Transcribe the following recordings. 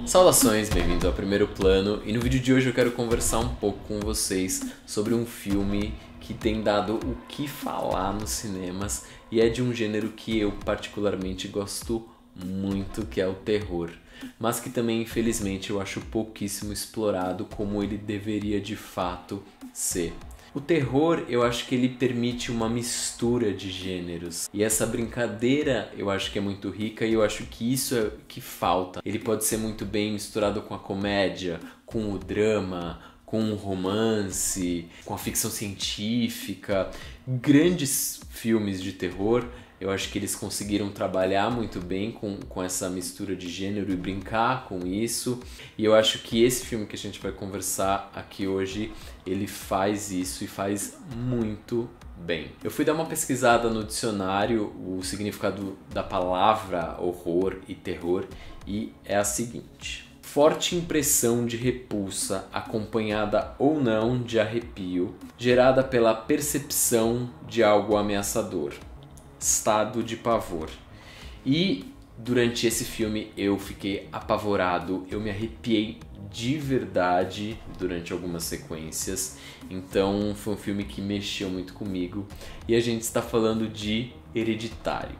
Saudações, bem-vindos ao Primeiro Plano, e no vídeo de hoje eu quero conversar um pouco com vocês sobre um filme que tem dado o que falar nos cinemas e é de um gênero que eu particularmente gosto muito, que é o terror, mas que também infelizmente eu acho pouquíssimo explorado como ele deveria de fato ser. O terror, eu acho que ele permite uma mistura de gêneros. E essa brincadeira eu acho que é muito rica e eu acho que isso é o que falta. Ele pode ser muito bem misturado com a comédia, com o drama, com o romance, com a ficção científica. Grandes filmes de terror, eu acho que eles conseguiram trabalhar muito bem com essa mistura de gênero e brincar com isso. E eu acho que esse filme que a gente vai conversar aqui hoje, ele faz isso e faz muito bem. Eu fui dar uma pesquisada no dicionário, o significado da palavra horror e terror, e é a seguinte: forte impressão de repulsa, acompanhada ou não de arrepio, gerada pela percepção de algo ameaçador. Estado de pavor. E durante esse filme eu fiquei apavorado, eu me arrepiei de verdade durante algumas sequências, então foi um filme que mexeu muito comigo. E a gente está falando de Hereditário.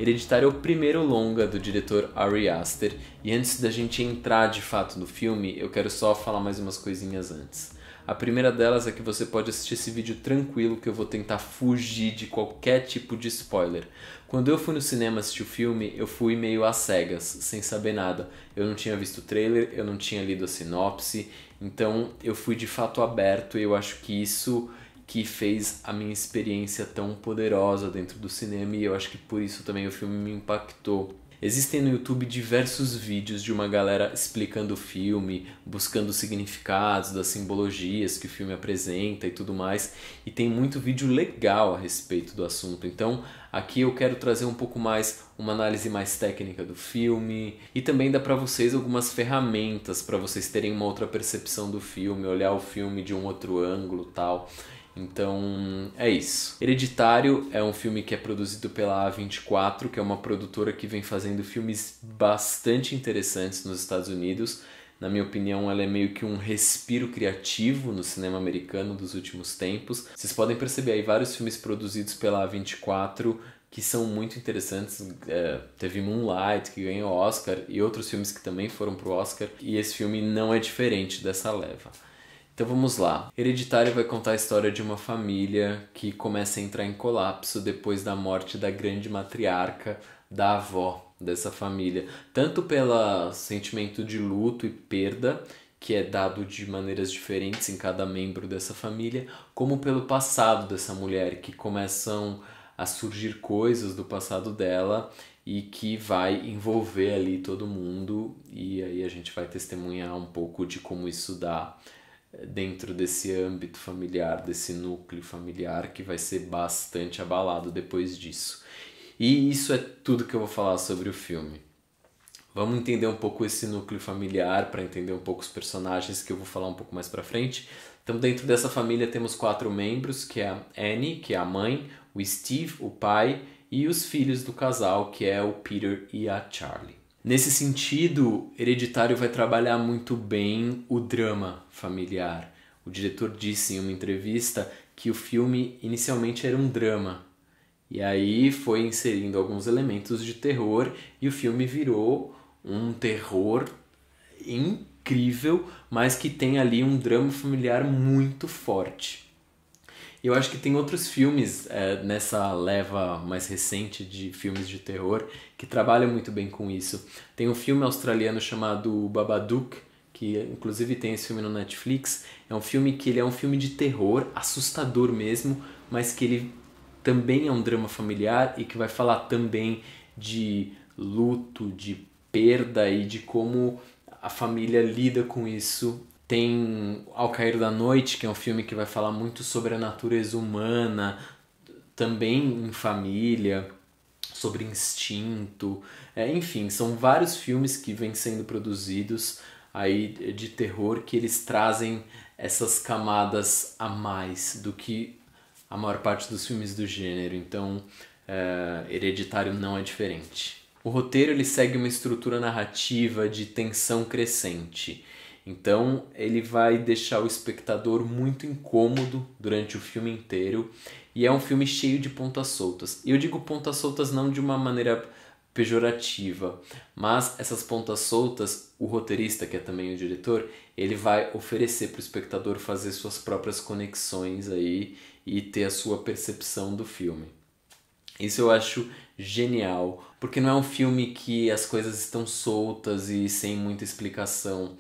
Hereditário é o primeiro longa do diretor Ari Aster, e antes da gente entrar de fato no filme, eu quero só falar mais umas coisinhas antes. A primeira delas é que você pode assistir esse vídeo tranquilo, que eu vou tentar fugir de qualquer tipo de spoiler. Quando eu fui no cinema assistir o filme, eu fui meio às cegas, sem saber nada. Eu não tinha visto o trailer, eu não tinha lido a sinopse, então eu fui de fato aberto, e eu acho que isso que fez a minha experiência tão poderosa dentro do cinema, e eu acho que por isso também o filme me impactou. Existem no YouTube diversos vídeos de uma galera explicando o filme, buscando os significados das simbologias que o filme apresenta e tudo mais, e tem muito vídeo legal a respeito do assunto. Então aqui eu quero trazer um pouco mais uma análise mais técnica do filme, e também dá para vocês algumas ferramentas para vocês terem uma outra percepção do filme, olhar o filme de um outro ângulo e tal. Então é isso. Hereditário é um filme que é produzido pela A24, que é uma produtora que vem fazendo filmes bastante interessantes nos Estados Unidos. Na minha opinião, ela é meio que um respiro criativo no cinema americano dos últimos tempos. Vocês podem perceber aí vários filmes produzidos pela A24 que são muito interessantes. Teve Moonlight, que ganhou o Oscar, e outros filmes que também foram pro Oscar, e esse filme não é diferente dessa leva. Então vamos lá. Hereditário vai contar a história de uma família que começa a entrar em colapso depois da morte da grande matriarca, da avó dessa família. Tanto pelo sentimento de luto e perda, que é dado de maneiras diferentes em cada membro dessa família, como pelo passado dessa mulher, que começam a surgir coisas do passado dela e que vai envolver ali todo mundo, e aí a gente vai testemunhar um pouco de como isso dá dentro desse âmbito familiar, desse núcleo familiar que vai ser bastante abalado depois disso. E isso é tudo que eu vou falar sobre o filme. Vamos entender um pouco esse núcleo familiar para entender um pouco os personagens, que eu vou falar um pouco mais pra frente. Então dentro dessa família temos 4 membros, que é a Annie, que é a mãe, o Steve, o pai, e os filhos do casal, que é o Peter e a Charlie. Nesse sentido, Hereditário vai trabalhar muito bem o drama familiar. O diretor disse em uma entrevista que o filme inicialmente era um drama, e aí foi inserindo alguns elementos de terror, e o filme virou um terror incrível, mas que tem ali um drama familiar muito forte. Eu acho que tem outros filmes nessa leva mais recente de filmes de terror que trabalham muito bem com isso. Tem um filme australiano chamado Babadook, que inclusive tem esse filme no Netflix. É um filme que ele é um filme de terror, assustador mesmo, mas que ele também é um drama familiar e que vai falar também de luto, de perda e de como a família lida com isso Tem Ao Cair da Noite, que é um filme que vai falar muito sobre a natureza humana, também em família, sobre instinto. Enfim, são vários filmes que vêm sendo produzidos aí de terror que eles trazem essas camadas a mais do que a maior parte dos filmes do gênero. Então, Hereditário não é diferente. O roteiro ele segue uma estrutura narrativa de tensão crescente. Então ele vai deixar o espectador muito incômodo durante o filme inteiro e é um filme cheio de pontas soltas. E eu digo pontas soltas não de uma maneira pejorativa, mas essas pontas soltas, o roteirista, que é também o diretor, ele vai oferecer para o espectador fazer suas próprias conexões aí e ter a sua percepção do filme. Isso eu acho genial, porque não é um filme que as coisas estão soltas e sem muita explicação.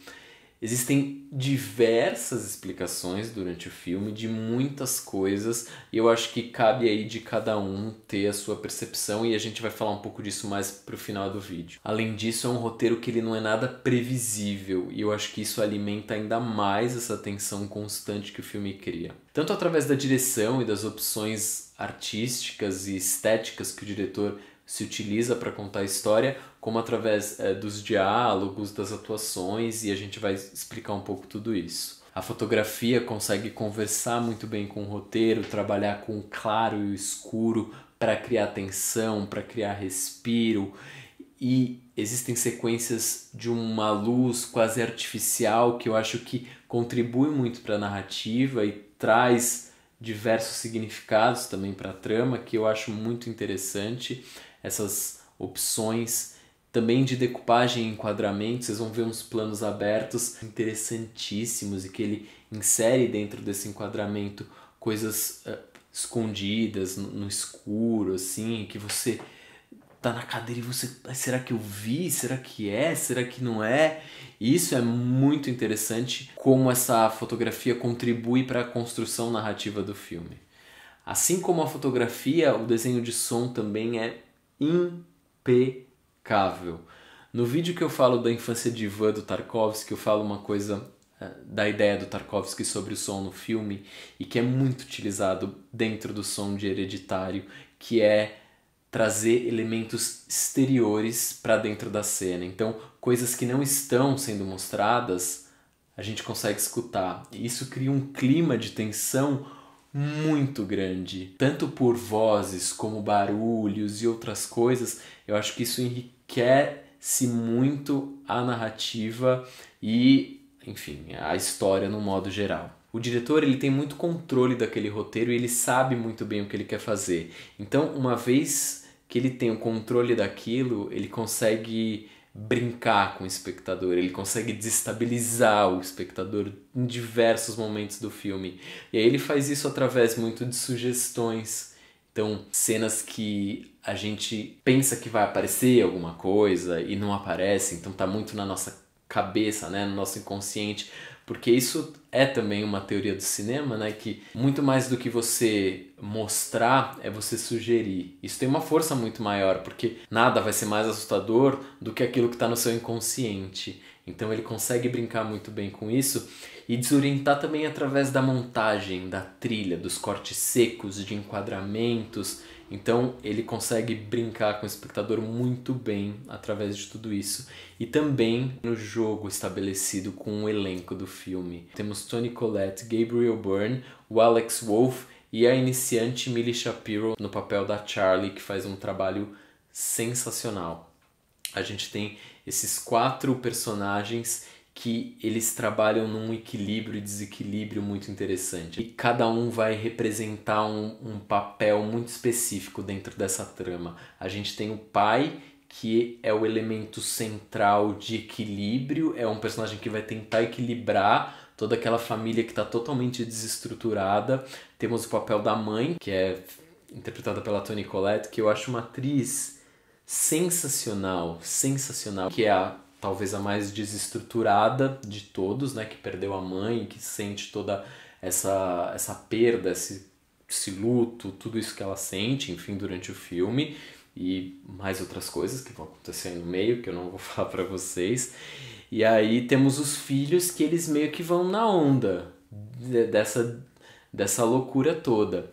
Existem diversas explicações durante o filme de muitas coisas e eu acho que cabe aí de cada um ter a sua percepção e a gente vai falar um pouco disso mais pro final do vídeo. Além disso, é um roteiro que ele não é nada previsível e eu acho que isso alimenta ainda mais essa tensão constante que o filme cria. Tanto através da direção e das opções artísticas e estéticas que o diretor se utiliza para contar a história, como através dos diálogos, das atuações, e a gente vai explicar um pouco tudo isso. A fotografia consegue conversar muito bem com o roteiro, trabalhar com o claro e o escuro para criar tensão, para criar respiro, e existem sequências de uma luz quase artificial que eu acho que contribui muito para a narrativa e traz diversos significados também para a trama, que eu acho muito interessante. Essas opções também de decupagem e enquadramento, vocês vão ver uns planos abertos interessantíssimos e que ele insere dentro desse enquadramento coisas escondidas no escuro, assim, que você tá na cadeira e você, será que eu vi? Será que é? Será que não é? E isso é muito interessante, como essa fotografia contribui para a construção narrativa do filme. Assim como a fotografia, o desenho de som também é impecável. No vídeo que eu falo da infância de Ivan do Tarkovsky, eu falo uma coisa da ideia do Tarkovsky sobre o som no filme e que é muito utilizado dentro do som de Hereditário, que é trazer elementos exteriores para dentro da cena. Então, coisas que não estão sendo mostradas, a gente consegue escutar. E isso cria um clima de tensão muito grande, tanto por vozes como barulhos e outras coisas. Eu acho que isso enriquece muito a narrativa e, enfim, a história no modo geral. O diretor ele tem muito controle daquele roteiro e ele sabe muito bem o que ele quer fazer. Então, uma vez que ele tem o controle daquilo, ele consegue brincar com o espectador, ele consegue desestabilizar o espectador em diversos momentos do filme. E aí ele faz isso através muito de sugestões. Então, cenas que a gente pensa que vai aparecer alguma coisa e não aparece, então tá muito na nossa cabeça, né, no nosso inconsciente, porque isso é também uma teoria do cinema, né, que muito mais do que você mostrar é você sugerir. Isso tem uma força muito maior, porque nada vai ser mais assustador do que aquilo que está no seu inconsciente. Então ele consegue brincar muito bem com isso e desorientar também através da montagem, da trilha, dos cortes secos, de enquadramentos. Então ele consegue brincar com o espectador muito bem através de tudo isso. E também no jogo estabelecido com o elenco do filme. Temos Toni Collette, Gabriel Byrne, o Alex Wolff e a iniciante Millie Shapiro no papel da Charlie, que faz um trabalho sensacional. A gente tem esses 4 personagens que eles trabalham num equilíbrio e desequilíbrio muito interessante. E cada um vai representar um papel muito específico dentro dessa trama. A gente tem o pai, que é o elemento central de equilíbrio, é um personagem que vai tentar equilibrar toda aquela família que está totalmente desestruturada. Temos o papel da mãe, que é interpretada pela Toni Collette, que eu acho uma atriz sensacional, que é talvez a mais desestruturada de todos, né, que perdeu a mãe, que sente toda essa perda, esse luto, tudo isso que ela sente, enfim, durante o filme. e mais outras coisas que vão acontecer no meio, que eu não vou falar pra vocês. E aí temos os filhos que eles meio que vão na onda dessa loucura toda.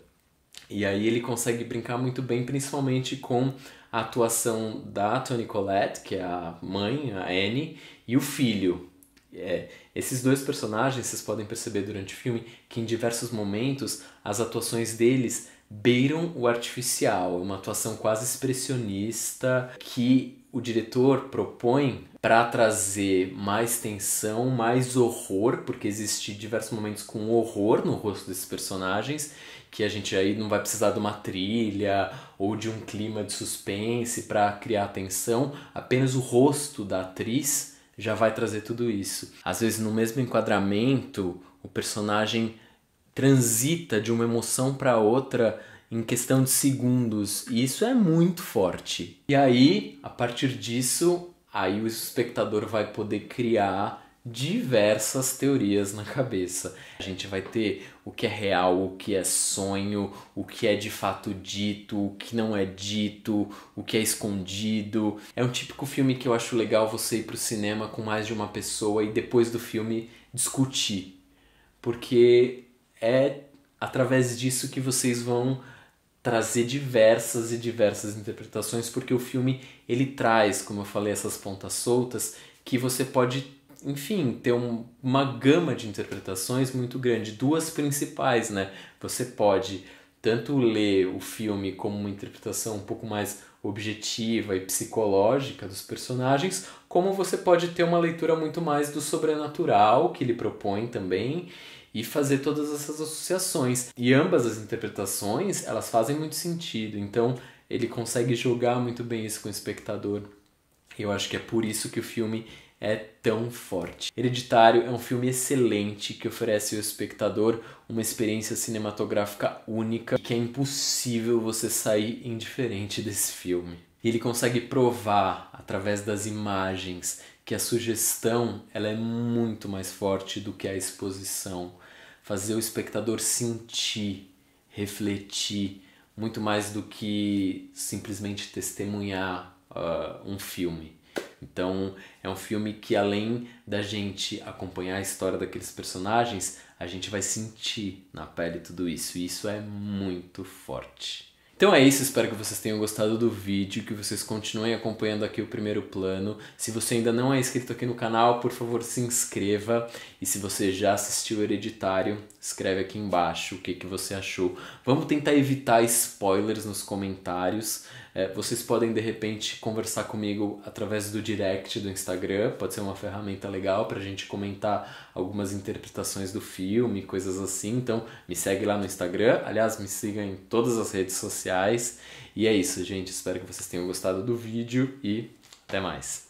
E aí ele consegue brincar muito bem, principalmente com a atuação da Toni Collette, que é a mãe, a Annie, e o filho. Esses dois personagens, vocês podem perceber durante o filme que em diversos momentos as atuações deles beiram o artificial, uma atuação quase expressionista que o diretor propõe para trazer mais tensão, mais horror, porque existe diversos momentos com horror no rosto desses personagens, que a gente aí não vai precisar de uma trilha ou de um clima de suspense para criar tensão, apenas o rosto da atriz já vai trazer tudo isso. Às vezes no mesmo enquadramento, o personagem transita de uma emoção para outra em questão de segundos, e isso é muito forte. E aí, a partir disso, aí o espectador vai poder criar diversas teorias na cabeça. A gente vai ter o que é real, o que é sonho, o que é de fato dito, o que não é dito, o que é escondido. É um típico filme que eu acho legal você ir pro cinema com mais de uma pessoa e depois do filme discutir. Porque é através disso que vocês vão trazer diversas e diversas interpretações, porque o filme ele traz, como eu falei, essas pontas soltas que você pode, enfim, ter uma gama de interpretações muito grande. Duas principais, né? Você pode tanto ler o filme como uma interpretação um pouco mais objetiva e psicológica dos personagens, como você pode ter uma leitura muito mais do sobrenatural que ele propõe também, e fazer todas essas associações. E ambas as interpretações, elas fazem muito sentido. Então, ele consegue jogar muito bem isso com o espectador. Eu acho que é por isso que o filme é tão forte. Hereditário é um filme excelente que oferece ao espectador uma experiência cinematográfica única, que é impossível você sair indiferente desse filme. E ele consegue provar, através das imagens, que a sugestão ela é muito mais forte do que a exposição. Fazer o espectador sentir, refletir, muito mais do que simplesmente testemunhar um filme. Então é um filme que, além da gente acompanhar a história daqueles personagens, a gente vai sentir na pele tudo isso, e isso é muito forte. Então é isso, espero que vocês tenham gostado do vídeo, que vocês continuem acompanhando aqui o Primeiro Plano. Se você ainda não é inscrito aqui no canal, por favor se inscreva. E se você já assistiu Hereditário, escreve aqui embaixo o que você achou. Vamos tentar evitar spoilers nos comentários. Vocês podem de repente conversar comigo através do direct do Instagram, pode ser uma ferramenta legal pra gente comentar algumas interpretações do filme, coisas assim. Então me segue lá no Instagram, aliás, me siga em todas as redes sociais. E é isso, gente, espero que vocês tenham gostado do vídeo e até mais.